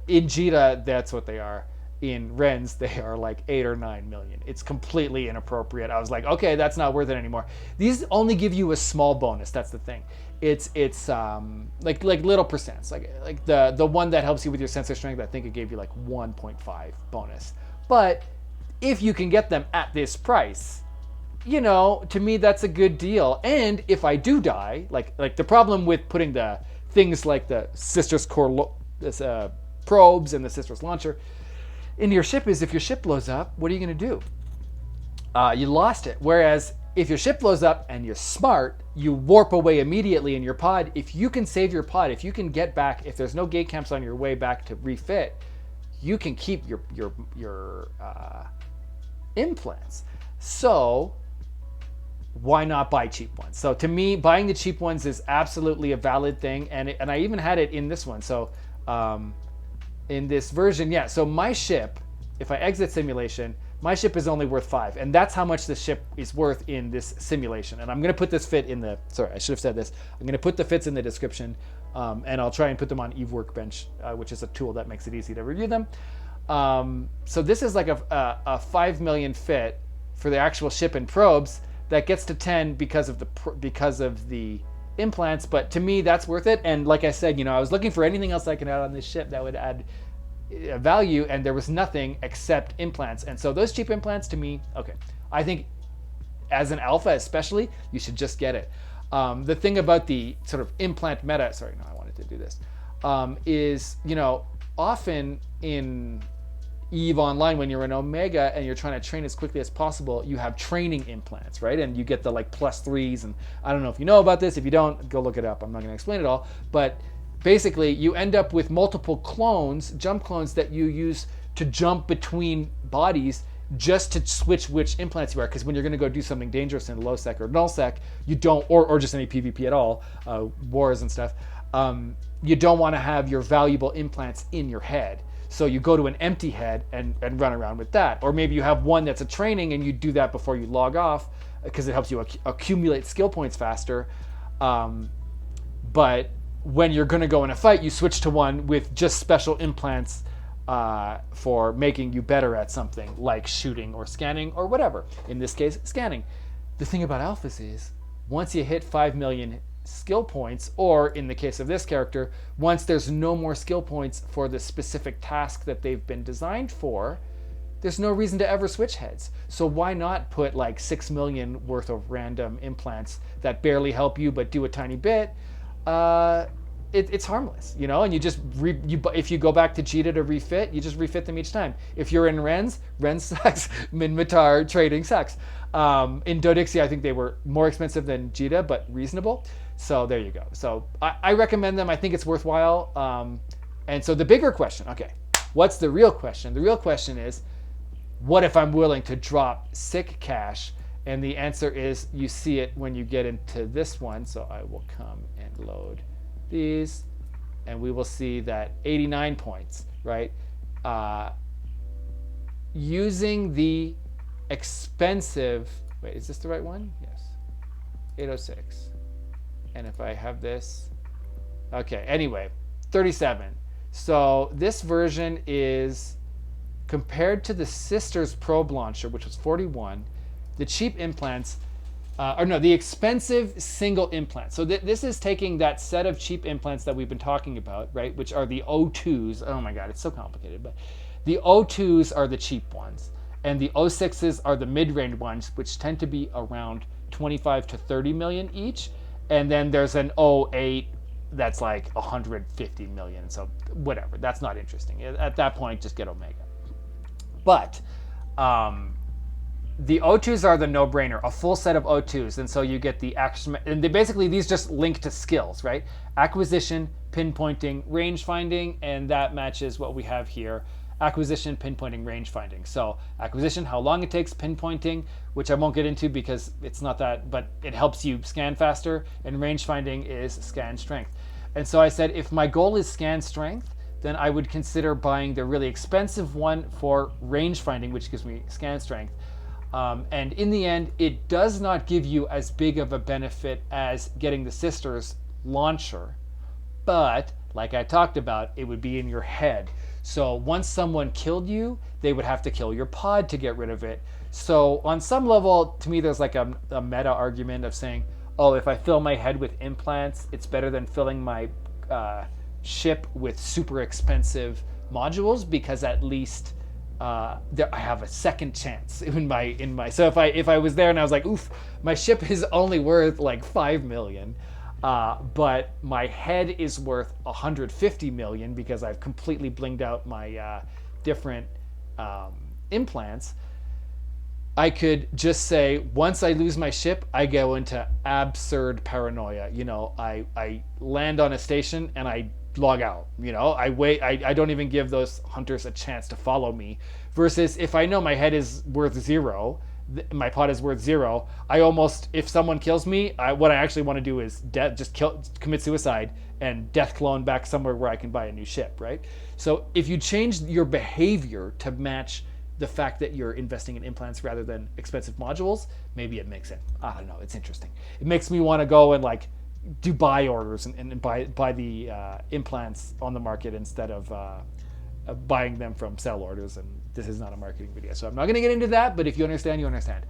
In Jita, that's what they are. In Rens, they are like 8 or 9 million. It's completely inappropriate. I was like, okay, that's not worth it anymore. These only give you a small bonus. That's the thing. It's like little percents. Like the one that helps you with your sensor strength, I think it gave you like 1.5 bonus. But if you can get them at this price, you know, to me that's a good deal. And if I do die, like the problem with putting the things like the Sisters core probes and the Sisters launcher in your ship is, if your ship blows up, what are you going to do? You lost it. Whereas if your ship blows up and you're smart, you warp away immediately in your pod. If you can save your pod, if you can get back, if there's no gate camps on your way back to refit, you can keep your implants. So why not buy cheap ones? So to me, buying the cheap ones is absolutely a valid thing. And I even had it in this one. So in this version, yeah, so my ship, if I exit simulation, my ship is only worth 5, and that's how much the ship is worth in this simulation. And I'm going to put this fit in the, sorry, I should have said this. I'm going to put the fits in the description, and I'll try and put them on EVE Workbench, which is a tool that makes it easy to review them. So this is like a 5 million fit for the actual ship and probes that gets to 10 because of the implants, but to me that's worth it. And like I said, you know, I was looking for anything else I could add on this ship that would add value, and there was nothing except implants. And so those cheap implants, to me, okay, I think as an alpha especially, you should just get it. The thing about the sort of implant meta, sorry, no, I wanted to do this, is, you know, often in EVE Online, when you're in Omega and you're trying to train as quickly as possible, you have training implants, right? And you get the like +3s, and I don't know if you know about this. If you don't, go look it up. I'm not going to explain it all. But basically, you end up with multiple clones, jump clones, that you use to jump between bodies just to switch which implants you are. Because when you're going to go do something dangerous in lowsec or nullsec, you don't, or just any PvP at all, wars and stuff, you don't want to have your valuable implants in your head. So you go to an empty head and run around with that. Or maybe you have one that's a training and you do that before you log off because it helps you accumulate skill points faster. But when you're going to go in a fight, you switch to one with just special implants for making you better at something like shooting or scanning or whatever. In this case, scanning. The thing about alphas is once you hit 5 million skill points, or in the case of this character, once there's no more skill points for the specific task that they've been designed for, there's no reason to ever switch heads. So why not put like 6 million worth of random implants that barely help you but do a tiny bit? It's harmless, you know, and you just, if you go back to Jita to refit, you just refit them each time. If you're in Ren sucks, Minmatar trading sucks. In Dodixia, I think they were more expensive than Jita, but reasonable. So there you go. So I recommend them. I think it's worthwhile. And so the bigger question, okay, what's the real question? The real question is, what if I'm willing to drop sick cash? And the answer is, you see it when you get into this one. So I will come and load these, and we will see that 89 points, right? Using the expensive, wait, is this the right one? Yes, 806. And if I have this, okay, anyway, 37. So this version is, compared to the Sisters Probe Launcher, which was 41, the cheap implants, the expensive single implant. So this is taking that set of cheap implants that we've been talking about, right, which are the O2s. Oh my God, it's so complicated. But the O2s are the cheap ones, and the O6s are the mid-range ones, which tend to be around 25 to 30 million each. And then there's an 08 that's like 150 million. So whatever, that's not interesting. At that point, just get Omega. But the O2s are the no-brainer, a full set of O2s. And so you get the action, and basically these just link to skills, right? Acquisition, pinpointing, range finding, and that matches what we have here. Acquisition, pinpointing, range finding. So acquisition, how long it takes, pinpointing, which I won't get into because it's not that, but it helps you scan faster, and range finding is scan strength. And so I said, if my goal is scan strength, then I would consider buying the really expensive one for range finding, which gives me scan strength. And in the end, it does not give you as big of a benefit as getting the Sisters launcher, but like I talked about, it would be in your head. So once someone killed you, they would have to kill your pod to get rid of it. So on some level, to me, there's like a meta argument of saying, oh, if I fill my head with implants, it's better than filling my ship with super expensive modules, because at least I have a second chance in my. So if I was there and I was like, oof, my ship is only worth like 5 million. But my head is worth 150 million because I've completely blinged out my different implants. I could just say, once I lose my ship, I go into absurd paranoia. You know, I land on a station and I log out. You know, I wait. I don't even give those hunters a chance to follow me. Versus if I know my head is worth 0, my pod is worth 0, I almost, if someone kills me, what I actually want to do is commit suicide and death clone back somewhere where I can buy a new ship, right? So if you change your behavior to match the fact that you're investing in implants rather than expensive modules, maybe it makes it, I don't know, it's interesting. It makes me want to go and like do buy orders and buy the implants on the market instead of buying them from sell orders. And this is not a marketing video, so I'm not going to get into that, but if you understand, you understand.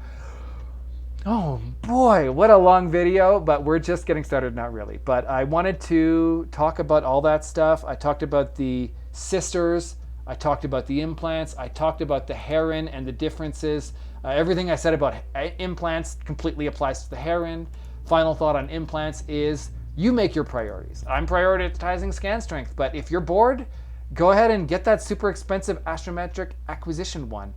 Oh boy, what a long video, but we're just getting started, not really. But I wanted to talk about all that stuff. I talked about the Sisters. I talked about the implants. I talked about the heron and the differences. Everything I said about implants completely applies to the heron. Final thought on implants is you make your priorities. I'm prioritizing scan strength, but if you're bored, go ahead and get that super expensive astrometric acquisition one.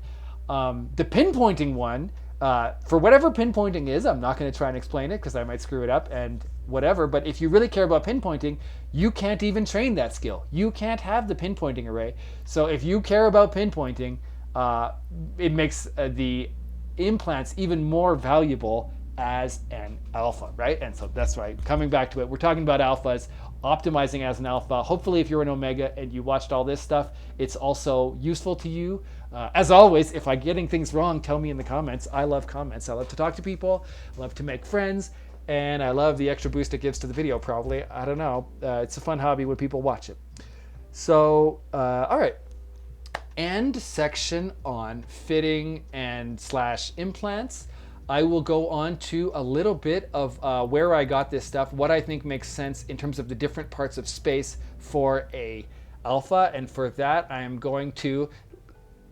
The pinpointing one, for whatever pinpointing is, I'm not going to try and explain it because I might screw it up and whatever, but if you really care about pinpointing, you can't even train that skill. You can't have the pinpointing array. So if you care about pinpointing, it makes the implants even more valuable as an alpha, right? And so that's why, coming back to it, we're talking about alphas, optimizing as an alpha. Hopefully if you're an omega and you watched all this stuff, it's also useful to you. As always, if I'm getting things wrong, tell me in the comments. I love comments. I love to talk to people. I love to make friends. And I love the extra boost it gives to the video, probably. I don't know. It's a fun hobby when people watch it. So, all right. End section on fitting and / implants. I will go on to a little bit of where I got this stuff, what I think makes sense in terms of the different parts of space for a alpha. And for that, I am going to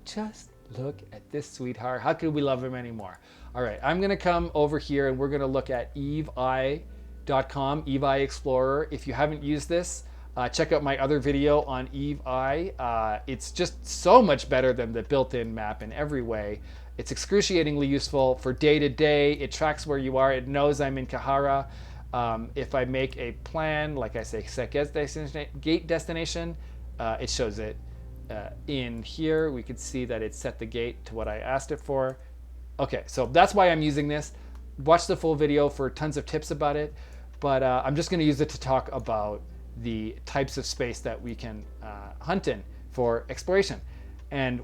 just look at this sweetheart. How could we love him anymore? All right, I'm going to come over here and we're going to look at eveeye.com, Eveeye Explorer. If you haven't used this, check out my other video on Eveeye. It's just so much better than the built-in map in every way. It's excruciatingly useful for day-to-day. It tracks where you are. It knows I'm in Kahara. If I make a plan, like I say, set gate destination, it shows it in here. We could see that it set the gate to what I asked it for. Okay, so that's why I'm using this. Watch the full video for tons of tips about it, but I'm just going to use it to talk about the types of space that we can hunt in for exploration. And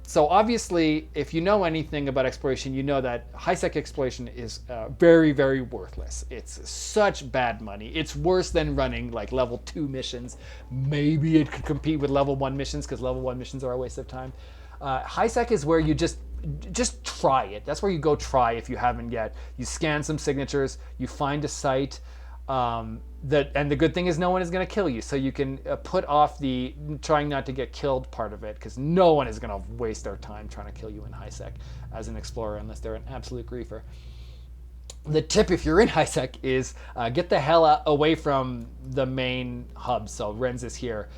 so obviously, if you know anything about exploration, you know that high-sec exploration is very, very worthless. It's such bad money. It's worse than running like level 2 missions. Maybe it could compete with level 1 missions because level 1 missions are a waste of time. High-sec is where you just try it. That's where you go try if you haven't yet. You scan some signatures, you find a site, and the good thing is no one is going to kill you, so you can put off the trying not to get killed part of it, because no one is going to waste their time trying to kill you in high-sec as an explorer unless they're an absolute griefer. The tip if you're in high-sec is get the hell away from the main hub. So Renz is here.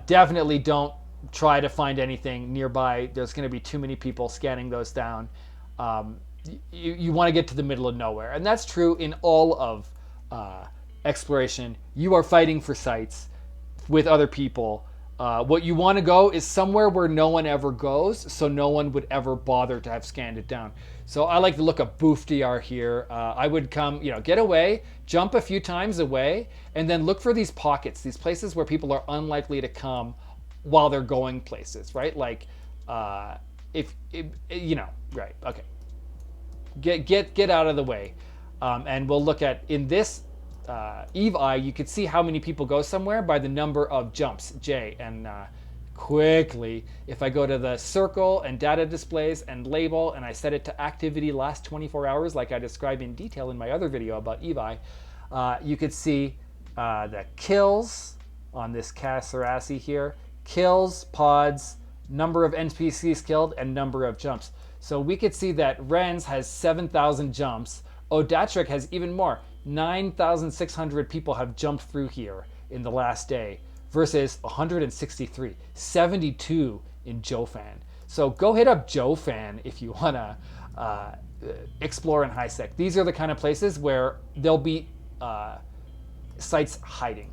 Definitely don't try to find anything nearby. There's going to be too many people scanning those down. You want to get to the middle of nowhere, and that's true in all of exploration. You are fighting for sites with other people. What you want to go is somewhere where no one ever goes, so no one would ever bother to have scanned it down. So I like to look at BoofDR here. I would come, get away, jump a few times away, and then look for these pockets, these places where people are unlikely to come while they're going places, right? Like, right, okay. Get out of the way. And we'll look at, in this Eveeye, you could see how many people go somewhere by the number of jumps, J. And quickly, if I go to the circle and data displays and label, and I set it to activity last 24 hours, like I described in detail in my other video about Eveeye, you could see the kills on this Casarasi here, kills, pods, number of NPCs killed, and number of jumps. So we could see that Renz has 7,000 jumps. Odatric has even more. 9,600 people have jumped through here in the last day versus 163, 72 in Jofan. So go hit up Jofan if you want to explore in high-sec. These are the kind of places where there'll be sites hiding.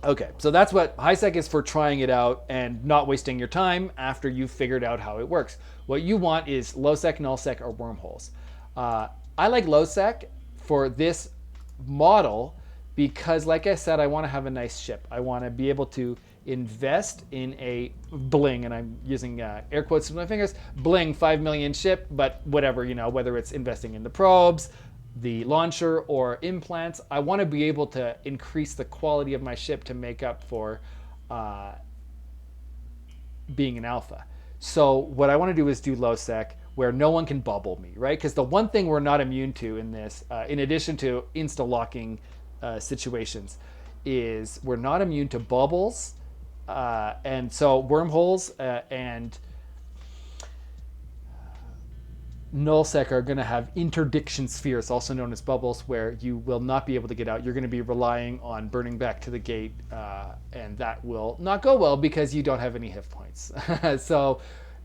Okay, so that's what high-sec is for, trying it out and not wasting your time after you've figured out how it works. What you want is lowsec, nullsec, or wormholes. I like lowsec for this model because, like I said, I want to have a nice ship. I want to be able to invest in a bling, and I'm using air quotes with my fingers, bling 5 million ship, but whatever, whether it's investing in the probes, the launcher, or implants, I want to be able to increase the quality of my ship to make up for being an alpha. So what I want to do is do lowsec, where no one can bubble me, right? Because the one thing we're not immune to in this, in addition to insta-locking situations, is we're not immune to bubbles And so wormholes and nullsec are going to have interdiction spheres, also known as bubbles, where you will not be able to get out. You're going to be relying on burning back to the gate, and that will not go well because you don't have any hit points. So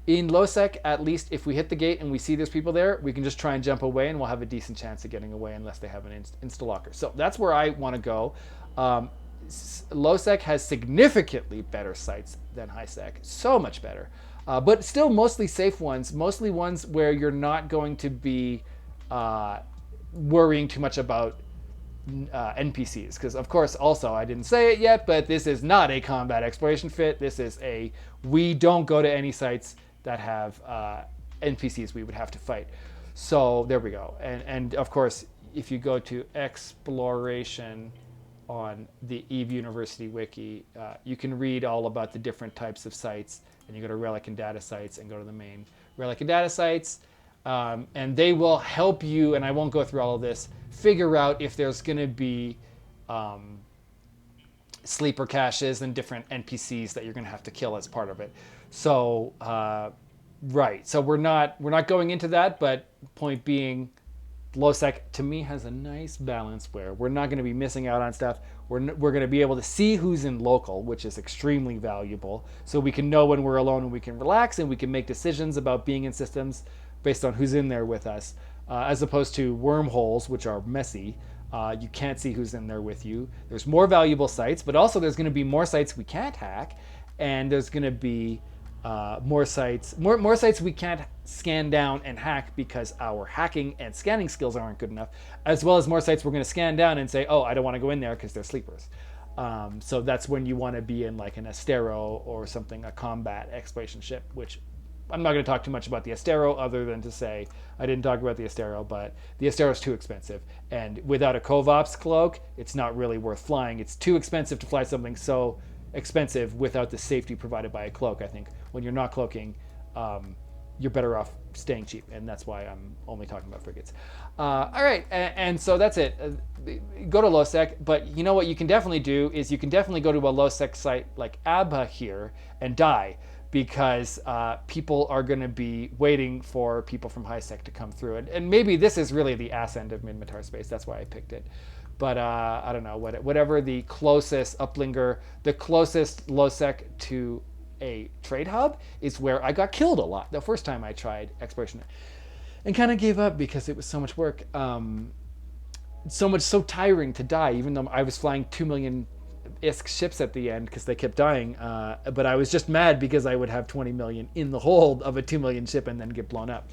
in lowsec, at least if we hit the gate and we see there's people there, we can just try and jump away, and we'll have a decent chance of getting away unless they have an insta-locker. So that's where I want to go. Lowsec has significantly better sites than highsec, so much better. But still mostly safe ones, mostly ones where you're not going to be worrying too much about NPCs. Because, of course, also, I didn't say it yet, but this is not a combat exploration fit. This is we don't go to any sites that have NPCs we would have to fight. So there we go. And of course, if you go to exploration on the EVE University wiki, you can read all about the different types of sites, and you go to Relic and Data sites and go to the main Relic and Data sites, and they will help you, and I won't go through all of this, figure out if there's going to be sleeper caches and different NPCs that you're going to have to kill as part of it. So, right, so we're not going into that, but point being, lowsec to me has a nice balance where we're not going to be missing out on stuff. We're going to be able to see who's in local, which is extremely valuable. So we can know when we're alone and we can relax, and we can make decisions about being in systems based on who's in there with us, as opposed to wormholes, which are messy. You can't see who's in there with you. There's more valuable sites, but also there's going to be more sites we can't hack, and there's going to be more sites we can't scan down and hack because our hacking and scanning skills aren't good enough, as well as more sites we're going to scan down and say, oh, I don't want to go in there because they're sleepers. So that's when you want to be in like an Astero or something, a combat exploration ship, which I'm not going to talk too much about the Astero other than to say I didn't talk about the Astero, but the Astero is too expensive. And without a CovOps cloak, it's not really worth flying. It's too expensive to fly something so expensive without the safety provided by a cloak. I think when you're not cloaking, you're better off staying cheap, and that's why I'm only talking about frigates. All right, and so that's it. Go to lowsec, but you know what you can definitely do is you can definitely go to a lowsec site like ABBA here and die, because people are going to be waiting for people from highsec to come through. And maybe this is really the ass end of mid-Matar space. That's why I picked it. But I don't know, whatever the closest uplinger, the closest lowsec to a trade hub is where I got killed a lot the first time I tried exploration, and kind of gave up because it was so much work, so tiring to die, even though I was flying 2 million ISK ships at the end because they kept dying. But I was just mad because I would have 20 million in the hold of a 2 million ship and then get blown up.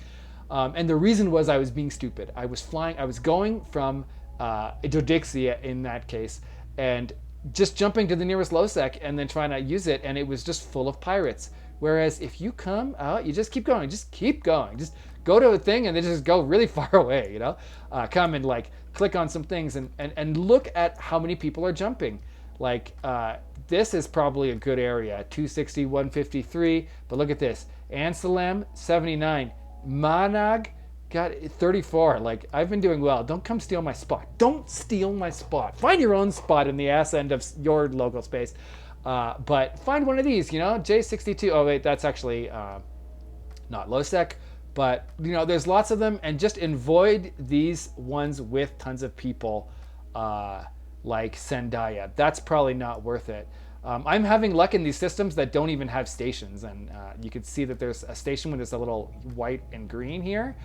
And the reason was I was being stupid. I was going from Daddex in that case, and just jumping to the nearest lowsec and then trying to use it, and it was just full of pirates. Whereas if you come out, you just keep going, just go to a thing and then just go really far away, you know? Come and like click on some things and look at how many people are jumping. Like this is probably a good area, 260, 153, but look at this. Anselem, 79. Manag, got 34. Like, I've been doing well. Don't come steal my spot. Don't steal my spot. Find your own spot in the ass end of your local space. But find one of these, you know, J62. Oh, wait, that's actually not lowsec. But, you know, there's lots of them. And just avoid these ones with tons of people like Sendaya. That's probably not worth it. I'm having luck in these systems that don't even have stations. And you can see that there's a station when there's a little white and green here.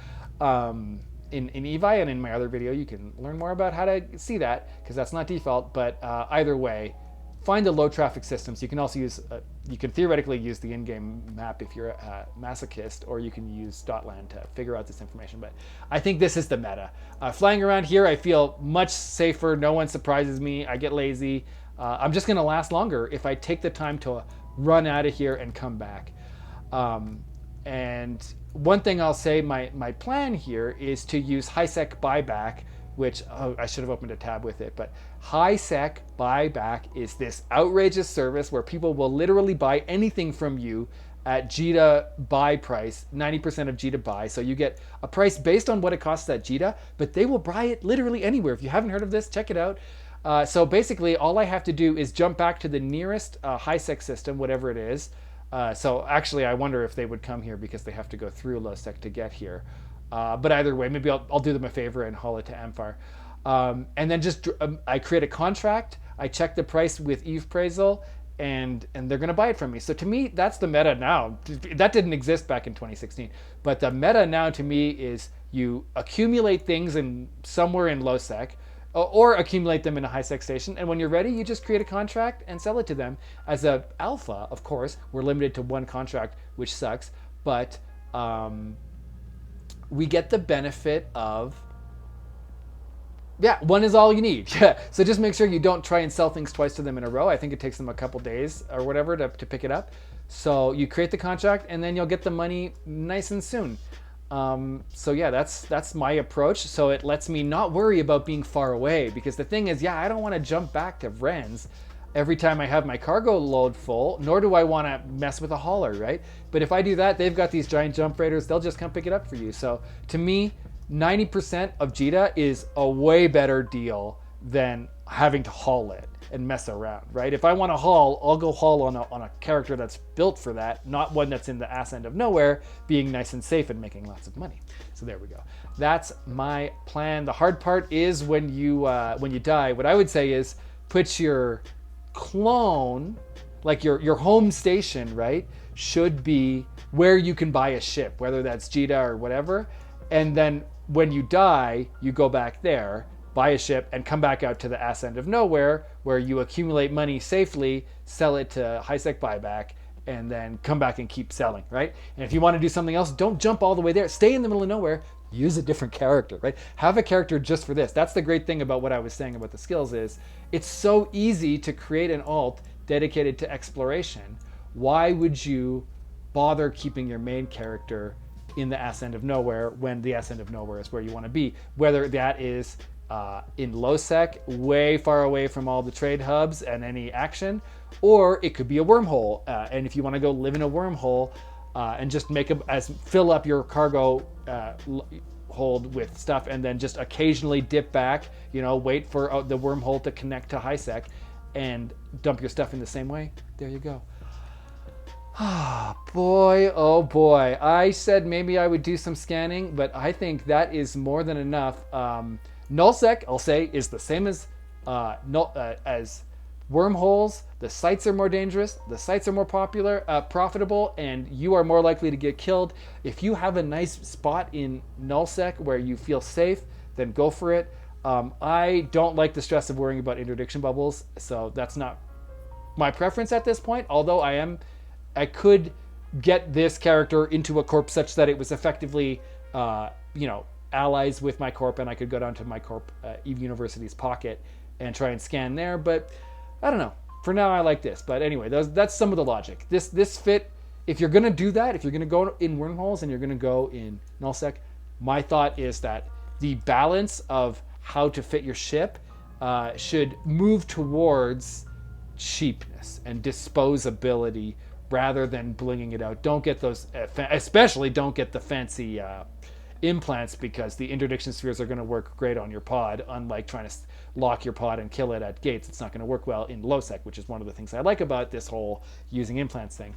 In EVI, and in my other video you can learn more about how to see that, because that's not default. But either way, find the low traffic systems. You can also use, you can theoretically use the in-game map if you're a masochist, or you can use .land to figure out this information. But I think this is the meta. Flying around here, I feel much safer. No one surprises me. I get lazy. I'm just going to last longer if I take the time to run out of here and come back. And one thing I'll say, my plan here is to use highsec buyback, which, I should have opened a tab with it, but highsec buyback is this outrageous service where people will literally buy anything from you at JITA buy price, 90% of JITA buy. So you get a price based on what it costs at JITA, but they will buy it literally anywhere. If you haven't heard of this, check it out. So basically, all I have to do is jump back to the nearest high-sec system, whatever it is. So actually, I wonder if they would come here because they have to go through lowsec to get here. But either way, maybe I'll do them a favor and haul it to Amphar. And then just I create a contract. I check the price with Eve Appraisal, and they're going to buy it from me. So to me, that's the meta now. That didn't exist back in 2016. But the meta now to me is you accumulate things in somewhere in lowsec, or accumulate them in a high-sec station. And when you're ready, you just create a contract and sell it to them. As a alpha, of course, we're limited to one contract, which sucks. But we get the benefit of, yeah, one is all you need. Yeah. So just make sure you don't try and sell things twice to them in a row. I think it takes them a couple days or whatever to pick it up. So you create the contract and then you'll get the money nice and soon. So yeah, that's my approach. So it lets me not worry about being far away, because the thing is, yeah, I don't want to jump back to Rennes every time I have my cargo load full, nor do I want to mess with a hauler, right? But if I do that, they've got these giant jump raiders, they'll just come pick it up for you. So to me, 90% of JITA is a way better deal than having to haul it and mess around, right? If I want to haul, I'll go haul on a character that's built for that, not one that's in the ass end of nowhere, being nice and safe and making lots of money. So there we go. That's my plan. The hard part is when you die. What I would say is put your clone, like your home station, right, should be where you can buy a ship, whether that's JITA or whatever, and then when you die, you go back there, buy a ship, and come back out to the ass end of nowhere, where you accumulate money safely, sell it to high-sec buyback, and then come back and keep selling, right? And if you want to do something else, don't jump all the way there. Stay in the middle of nowhere. Use a different character, right? Have a character just for this. That's the great thing about what I was saying about the skills is it's so easy to create an alt dedicated to exploration. Why would you bother keeping your main character in the ass end of nowhere when the ass end of nowhere is where you want to be? Whether that is in lowsec, way far away from all the trade hubs and any action, or it could be a wormhole. And if you want to go live in a wormhole and just fill up your cargo hold with stuff, and then just occasionally dip back, wait for the wormhole to connect to high-sec and dump your stuff in the same way. There you go. Ah, boy, oh boy. I said maybe I would do some scanning, but I think that is more than enough. Nullsec, I'll say, is the same as wormholes. The sites are more dangerous, the sites are more profitable, and you are more likely to get killed. If you have a nice spot in nullsec where you feel safe, then go for it. I don't like the stress of worrying about interdiction bubbles, so that's not my preference at this point, although I could get this character into a corp such that it was effectively, allies with my corp, and I could go down to my corp, Eve University's pocket, and try and scan there. But I don't know. For now, I like this. But anyway, that's some of the logic. This fit. If you're gonna do that, if you're gonna go in wormholes and you're gonna go in nullsec, my thought is that the balance of how to fit your ship should move towards cheapness and disposability, rather than blinging it out. Don't get those, especially don't get the fancy implants, because the interdiction spheres are going to work great on your pod, unlike trying to lock your pod and kill it at gates. It's not going to work well in lowsec, which is one of the things I like about this whole using implants thing.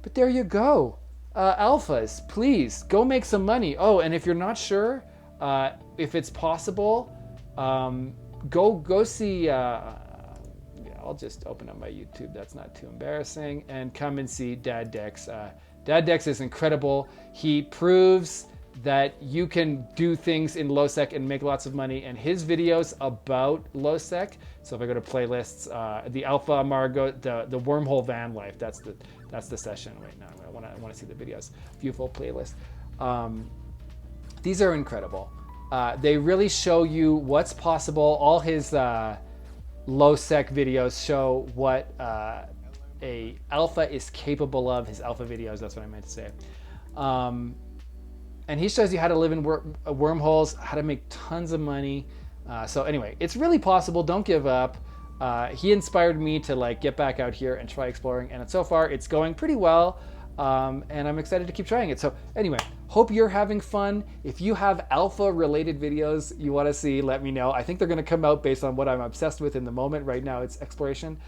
But there you go. Alphas, please go make some money. Oh, and if you're not sure if it's possible, go see... I'll just open up my YouTube. That's not too embarrassing. And come and see Daddex. Daddex is incredible. He proves that you can do things in lowsec and make lots of money. And his videos about lowsec. So if I go to playlists, the Alpha Margot, the Wormhole Van Life. That's the session. Wait, no, I want to see the videos. Beautiful playlist. These are incredible. They really show you what's possible. All his lowsec videos show what a alpha is capable of. His alpha videos, that's what I meant to say. And he shows you how to live in wormholes, how to make tons of money. So anyway, it's really possible. Don't give up. He inspired me to get back out here and try exploring, and so far it's going pretty well. And I'm excited to keep trying it. So anyway, Hope you're having fun. If you have alpha related videos you want to see, let me know. I think they're going to come out based on what I'm obsessed with in the moment. Right now it's exploration.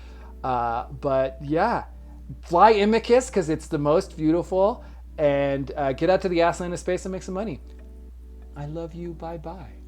But yeah, fly Imicus because it's the most beautiful, and get out to the ass end of space and make some money. I love you. Bye bye.